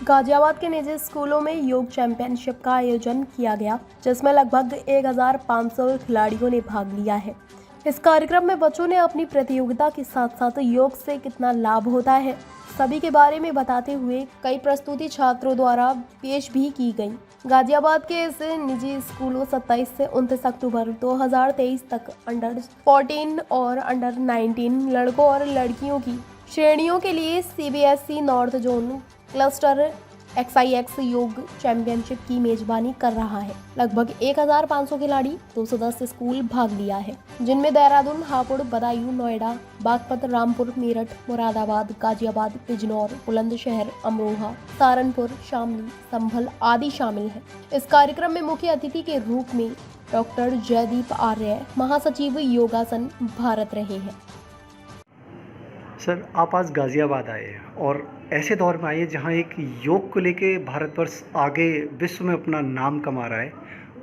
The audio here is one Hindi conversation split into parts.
गाजियाबाद के निजी स्कूलों में योग चैंपियनशिप का आयोजन किया गया, जिसमें लगभग 1500 खिलाड़ियों ने भाग लिया है। इस कार्यक्रम में बच्चों ने अपनी प्रतियोगिता के साथ साथ योग से कितना लाभ होता है सभी के बारे में बताते हुए कई प्रस्तुति छात्रों द्वारा पेश भी की गई। गाजियाबाद के इस निजी स्कूलों 27 से 29 अक्टूबर 2023 तक अंडर 14 और अंडर 19 लड़कों और लड़कियों की श्रेणियों के लिए CBSE north zone cluster XIX योग चैंपियनशिप की मेजबानी कर रहा है। लगभग 1500 खिलाड़ी 210 स्कूल भाग लिया है, जिनमें देहरादून, हापुड़, बदायूं, नोएडा, बागपत, रामपुर, मेरठ, मुरादाबाद, गाजियाबाद, बिजनौर, बुलंदशहर, अमरोहा, सहारनपुर, शामली, संभल आदि शामिल हैं। इस कार्यक्रम में मुख्य अतिथि के रूप में डॉक्टर जयदीप आर्य, महासचिव योगासन भारत रहे हैं। सर, आप आज गाज़ियाबाद आए हैं और ऐसे दौर में आए हैं जहाँ एक योग को लेके भारतवर्ष आगे विश्व में अपना नाम कमा रहा है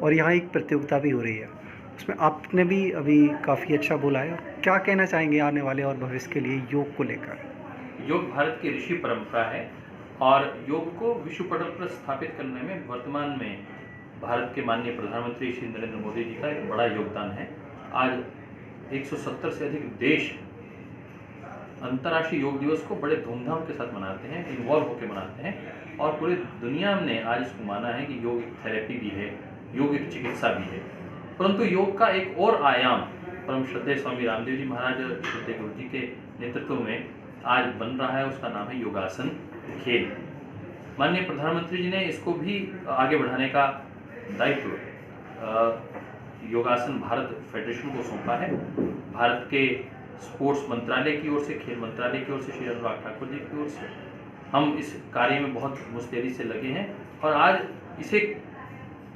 और यहाँ एक प्रतियोगिता भी हो रही है। उसमें आपने भी अभी काफ़ी अच्छा बोला है। क्या कहना चाहेंगे आने वाले और भविष्य के लिए योग को लेकर? योग भारत की ऋषि परंपरा है और योग को विश्व पटल पर स्थापित करने में वर्तमान में भारत के माननीय प्रधानमंत्री श्री नरेंद्र मोदी जी का एक बड़ा योगदान है। आज 170 से अधिक देश अंतर्राष्ट्रीय योग दिवस को बड़े धूमधाम के साथ मनाते हैं, इन्वॉल्व होकर मनाते हैं और पूरी दुनिया ने आज इसको माना है कि योग एक थेरेपी भी है, योग एक चिकित्सा भी है। परंतु योग का एक और आयाम परम श्रद्धेय स्वामी रामदेव जी महाराज श्रद्धेय गुरु जी के नेतृत्व में आज बन रहा है। उसका नाम है योगासन खेल। माननीय प्रधानमंत्री जी ने इसको भी आगे बढ़ाने का दायित्व योगासन भारत फेडरेशन को सौंपा है। भारत के स्पोर्ट्स मंत्रालय की ओर से, खेल मंत्रालय की ओर से, श्री अनुराग ठाकुर जी की ओर से हम इस कार्य में बहुत मुस्तैदी से लगे हैं और आज इसे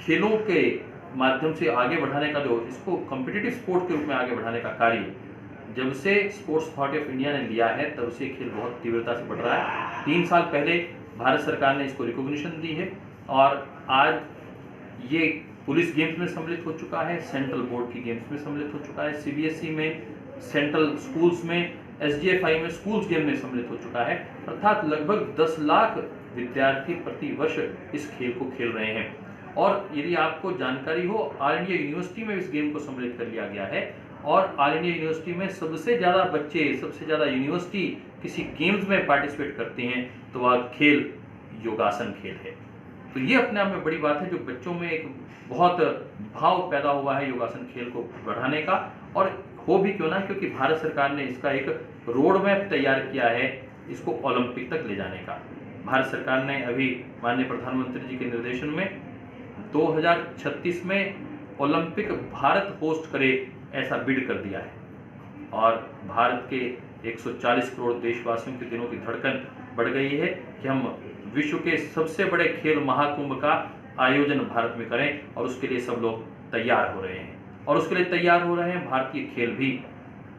खेलों के माध्यम से आगे बढ़ाने का जो इसको कॉम्पिटिटिव स्पोर्ट के रूप में आगे बढ़ाने का कार्य जब से स्पोर्ट्स अथॉरिटी ऑफ इंडिया ने लिया है तब से खेल बहुत तीव्रता से बढ़ रहा है। 3 साल पहले भारत सरकार ने इसको रिकॉग्निशन दी है और आज ये पुलिस गेम्स में सम्मिलित हो चुका है, सेंट्रल बोर्ड की गेम्स में सम्मिलित हो चुका है, CBSE में, सेंट्रल स्कूल्स में, SGFI में स्कूल्स गेम में सम्मिलित हो चुका है। अर्थात लगभग 10 लाख विद्यार्थी प्रति वर्ष इस खेल को खेल रहे हैं और यदि आपको जानकारी हो, ऑल इंडिया यूनिवर्सिटी में इस गेम को सम्मिलित कर लिया गया है और ऑल इंडिया यूनिवर्सिटी में सबसे ज़्यादा बच्चे, सबसे ज़्यादा यूनिवर्सिटी किसी गेम्स में पार्टिसिपेट करते हैं तो वह खेल योगासन खेल है। तो ये अपने आप में बड़ी बात है जो बच्चों में एक बहुत भाव पैदा हुआ है योगासन खेल को बढ़ाने का, और हो भी क्यों ना, क्योंकि भारत सरकार ने इसका एक रोड मैप तैयार किया है इसको ओलंपिक तक ले जाने का। भारत सरकार ने अभी माननीय प्रधानमंत्री जी के निर्देशन में 2036 में ओलंपिक भारत होस्ट करे ऐसा बिड कर दिया है और भारत के 140 करोड़ देशवासियों के दिलों की धड़कन बढ़ गई है कि हम विश्व के सबसे बड़े खेल महाकुंभ का आयोजन भारत में करें और उसके लिए सब लोग तैयार हो रहे हैं और उसके लिए तैयार हो रहे हैं भारतीय खेल भी,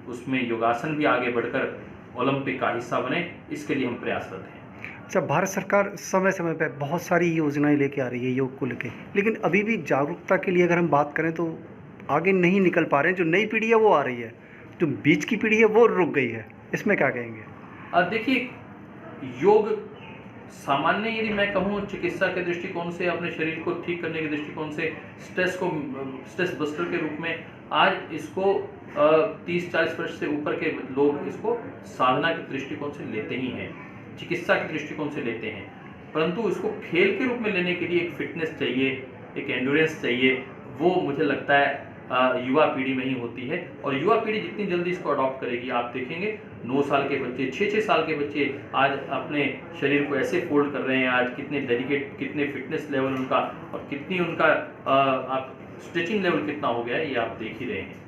उसमें योगासन भी आगे बढ़कर ओलंपिक का हिस्सा बने, इसके लिए हम प्रयासरत हैं। अच्छा, भारत सरकार समय समय पर बहुत सारी योजनाएं लेके आ रही है योग को लेके, लेकिन अभी भी जागरूकता के लिए अगर हम बात करें तो आगे नहीं निकल पा रहे हैं। जो नई पीढ़ी है वो आ रही है, जो बीच की पीढ़ी है वो रुक गई है। इसमें क्या कहेंगे? देखिए, योग सामान्य यदि मैं कहूँ चिकित्सा के दृष्टिकोण से, अपने शरीर को ठीक करने के दृष्टिकोण से, स्ट्रेस बस्टर के रूप में आज इसको 30-40 वर्ष से ऊपर के लोग इसको साधना के दृष्टिकोण से लेते ही हैं, चिकित्सा के दृष्टिकोण से लेते हैं। परंतु इसको खेल के रूप में लेने के लिए एक फिटनेस चाहिए, एक एंड्योरेंस चाहिए, वो मुझे लगता है युवा पीढ़ी में ही होती है और युवा पीढ़ी जितनी जल्दी इसको अडॉप्ट करेगी, आप देखेंगे 9 साल के बच्चे, 6-6 साल के बच्चे आज अपने शरीर को ऐसे फोल्ड कर रहे हैं, आज कितने डेडिकेट, कितने फिटनेस लेवल उनका और कितनी उनका आप स्ट्रेचिंग लेवल कितना हो गया है, ये आप देख ही रहे हैं।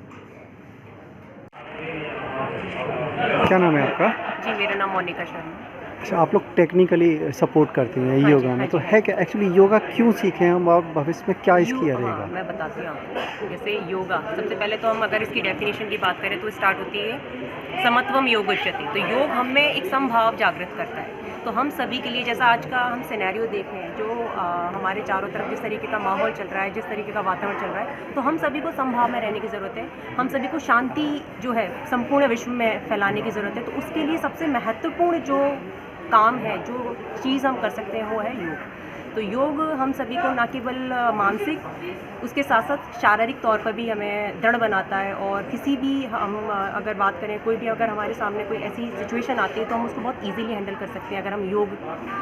क्या नाम है आपका? जी, मेरा नाम मोनिका शर्मा। अच्छा, आप लोग टेक्निकली सपोर्ट करते हैं योगा में, तो है क्या एक्चुअली योगा क्यों सीखें हम और भविष्य में क्या इसकी रहेगा? मैं बताती हूँ आपको। जैसे योगा, सबसे पहले तो हम अगर इसकी डेफिनेशन की बात करें तो स्टार्ट होती है समत्वम योग उच्यते। तो योग हमें एक समभाव जागृत करता है। तो हम सभी के लिए, जैसा आज का हम सिनेरियो देख रहे हैं, जो हमारे चारों तरफ जिस तरीके का माहौल चल रहा है, जिस तरीके का वातावरण चल रहा है, तो हम सभी को समभाव में रहने की ज़रूरत है। हम सभी को शांति जो है संपूर्ण विश्व में फैलाने की ज़रूरत है। तो उसके लिए सबसे महत्वपूर्ण जो काम है, जो चीज़ हम कर सकते हैं वो है योग। तो योग हम सभी को न केवल मानसिक, उसके साथ साथ शारीरिक तौर पर भी हमें दृढ़ बनाता है। और किसी भी हम अगर बात करें, कोई भी अगर हमारे सामने कोई ऐसी सिचुएशन आती है तो हम उसको बहुत इजीली हैंडल कर सकते हैं अगर हम योग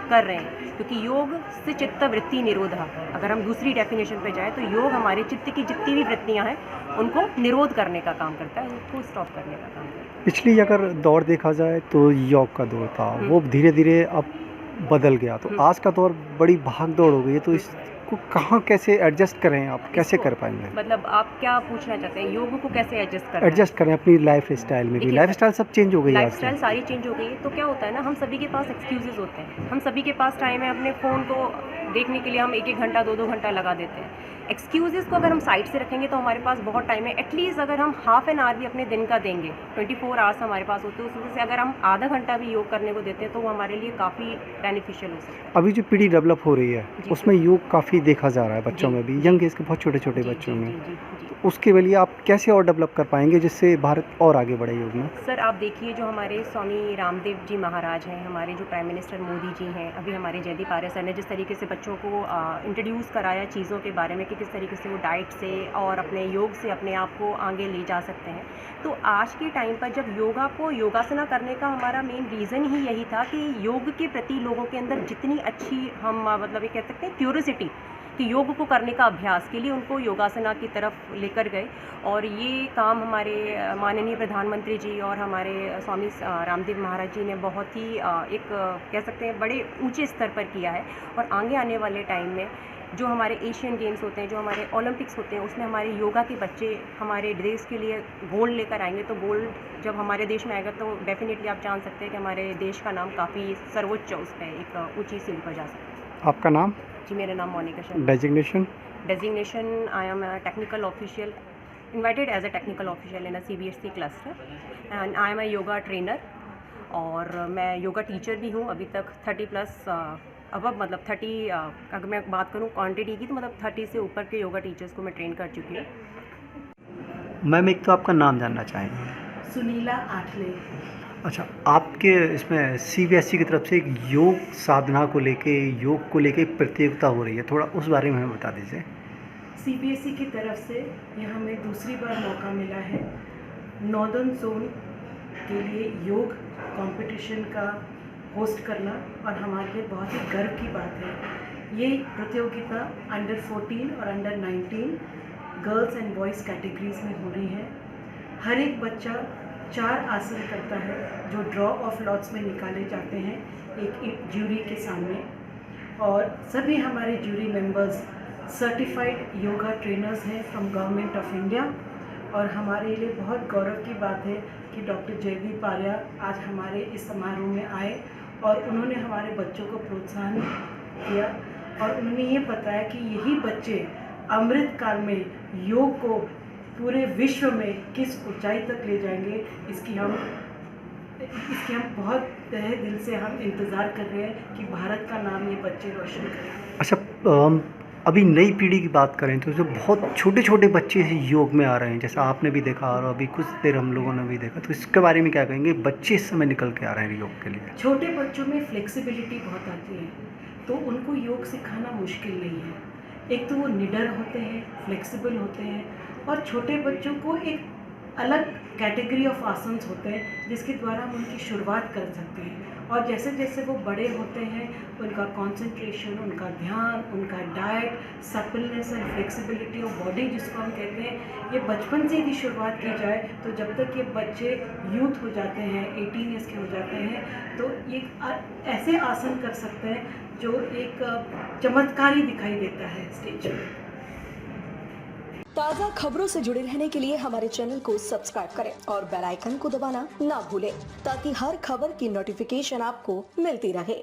कर रहे हैं। क्योंकि योग से चित्त वृत्ति निरोधः, अगर हम दूसरी डेफिनेशन पे जाए तो योग हमारे चित्त की जितनी भी वृत्तियाँ हैं उनको निरोध करने का काम करता है, उसको स्टॉप करने का काम करता है। पिछली अगर दौर देखा जाए तो योग का दौर था, वो धीरे धीरे अब बदल गया, तो आज का दौर बड़ी भाग दौड़ हो गई है, तो इसको कहाँ कैसे एडजस्ट करें, आप कैसे कर पाएंगे? मतलब आप क्या पूछना चाहते हैं, योग को कैसे एडजस्ट करना है? एडजस्ट करें अपनी लाइफ स्टाइल में भी, देखिए, लाइफ स्टाइल सब चेंज हो गई है लाइफ आज स्टाइल से। सारी चेंज हो गई है। तो क्या होता है ना, हम सभी के पास एक्सक्यूजेज होते हैं, हम सभी के पास टाइम है, अपने फ़ोन को देखने के लिए हम 1-1 घंटा 2-2 घंटा लगा देते हैं। एक्सक्यूजेस को अगर हम साइड से रखेंगे तो हमारे पास बहुत टाइम है। एटलीस्ट अगर हम हाफ एन आवर भी अपने दिन का देंगे, 24 आवर्स हमारे पास होते हैं, उसमें से अगर हम आधा घंटा भी योग करने को देते हैं तो वो हमारे लिए काफ़ी बेनिफिशियल हो सकता है। अभी जो पीढ़ी डेवलप हो रही है जी। उसमें योग काफ़ी देखा जा रहा है बच्चों जी, में भी, जी। यंग एज के बहुत छोटे छोटे जी, बच्चों जी, में। जी, जी, जी। तो उसके लिए आप कैसे और डेवलप कर पाएंगे जिससे भारत और आगे बढ़े योग में? सर आप देखिए, जो हमारे स्वामी रामदेव जी महाराज हैं, हमारे जो प्राइम मिनिस्टर मोदी जी हैं, अभी हमारे जयदीप आर्य सर ने जिस तरीके से बच्चों को इंट्रोड्यूस कराया चीज़ों के बारे में कि किस तरीके से वो डाइट से और अपने योग से अपने आप को आगे ले जा सकते हैं। तो आज के टाइम पर जब योगा को योगासना करने का हमारा मेन रीज़न ही यही था कि योग के प्रति लोगों के अंदर जितनी अच्छी हम मतलब ये कह सकते हैं क्यूरियोसिटी, कि योग को करने का अभ्यास के लिए उनको योगासना की तरफ लेकर गए। और ये काम हमारे माननीय प्रधानमंत्री जी और हमारे स्वामी रामदेव महाराज जी ने बहुत ही एक कह सकते हैं बड़े ऊंचे स्तर पर किया है। और आगे आने वाले टाइम में जो हमारे एशियन गेम्स होते हैं, जो हमारे ओलंपिक्स होते हैं, उसमें हमारे योगा के बच्चे हमारे देश के लिए गोल्ड लेकर आएंगे। तो गोल्ड जब हमारे देश में आएगा तो डेफिनेटली आप जान सकते हैं कि हमारे देश का नाम काफ़ी सर्वोच्च उस पर एक ऊँची सीढ़ी पर जा सकता है। आपका नाम, जी, मेरा नाम Monika Sharma. Designation? Designation, I am a technical official, invited as a technical official in a CBSE cluster, and I am a yoga trainer। और मैं योगा टीचर भी हूँ। अभी तक 30+ अब मतलब 30 अगर मैं बात करूँ क्वांटिटी की तो मतलब 30 से ऊपर के योगा टीचर्स को मैं ट्रेन कर चुकी हूँ। मैम एक तो आपका नाम जानना चाहेंगे? सुनीला आठले। अच्छा, आपके इसमें सीबीएसई की तरफ से एक योग साधना को लेके, योग को लेके प्रतियोगिता हो रही है, थोड़ा उस बारे में हमें बता दीजिए। सीबीएसई की तरफ से यह हमें दूसरी बार मौका मिला है नॉर्दर्न जोन के लिए योग कंपटीशन का होस्ट करना, और हमारे लिए बहुत ही गर्व की बात है। ये प्रतियोगिता अंडर 14 और under 19 girls and boys categories में हो रही है। हर एक बच्चा 4 आसन करता है जो ड्रॉ ऑफ लॉट्स में निकाले जाते हैं एक ज्यूरी के सामने। और सभी हमारे jury members certified yoga trainers हैं फ्रॉम गवर्नमेंट ऑफ इंडिया। और हमारे लिए बहुत गौरव की बात है कि डॉक्टर जयदीप आर्य आज हमारे इस समारोह में आए और उन्होंने हमारे बच्चों को प्रोत्साहन किया। और उन्होंने ये बताया कि यही बच्चे अमृतकाल में योग को पूरे विश्व में किस ऊंचाई तक ले जाएंगे, इसकी हम बहुत तहे दिल से हम इंतज़ार कर रहे हैं कि भारत का नाम ये बच्चे रोशन करें। अच्छा, अभी नई पीढ़ी की बात करें तो जो बहुत छोटे छोटे बच्चे योग में आ रहे हैं, जैसा आपने भी देखा और अभी कुछ देर हम लोगों ने भी देखा, तो इसके बारे में क्या कहेंगे? बच्चे इस समय निकल के आ रहे हैं योग के लिए। छोटे बच्चों में फ्लेक्सिबिलिटी बहुत आती है, तो उनको योग सिखाना मुश्किल नहीं है। एक तो वो निडर होते हैं, फ्लेक्सिबल होते हैं, और छोटे बच्चों को एक अलग कैटेगरी ऑफ आसन्स होते हैं जिसके द्वारा हम उनकी शुरुआत कर सकते हैं। और जैसे जैसे वो बड़े होते हैं उनका कंसंट्रेशन, उनका ध्यान, उनका diet, suppleness and flexibility of body जिसको हम कहते हैं, ये बचपन से यदि शुरुआत की जाए तो जब तक ये बच्चे यूथ हो जाते हैं, 18 ईयर्स के हो जाते हैं, तो ये ऐसे आसन कर सकते हैं जो एक चमत्कारी दिखाई देता है स्टेज पर। ताज़ा खबरों से जुड़े रहने के लिए हमारे चैनल को सब्सक्राइब करें और बेल आइकन को दबाना ना भूलें ताकि हर खबर की नोटिफिकेशन आपको मिलती रहे।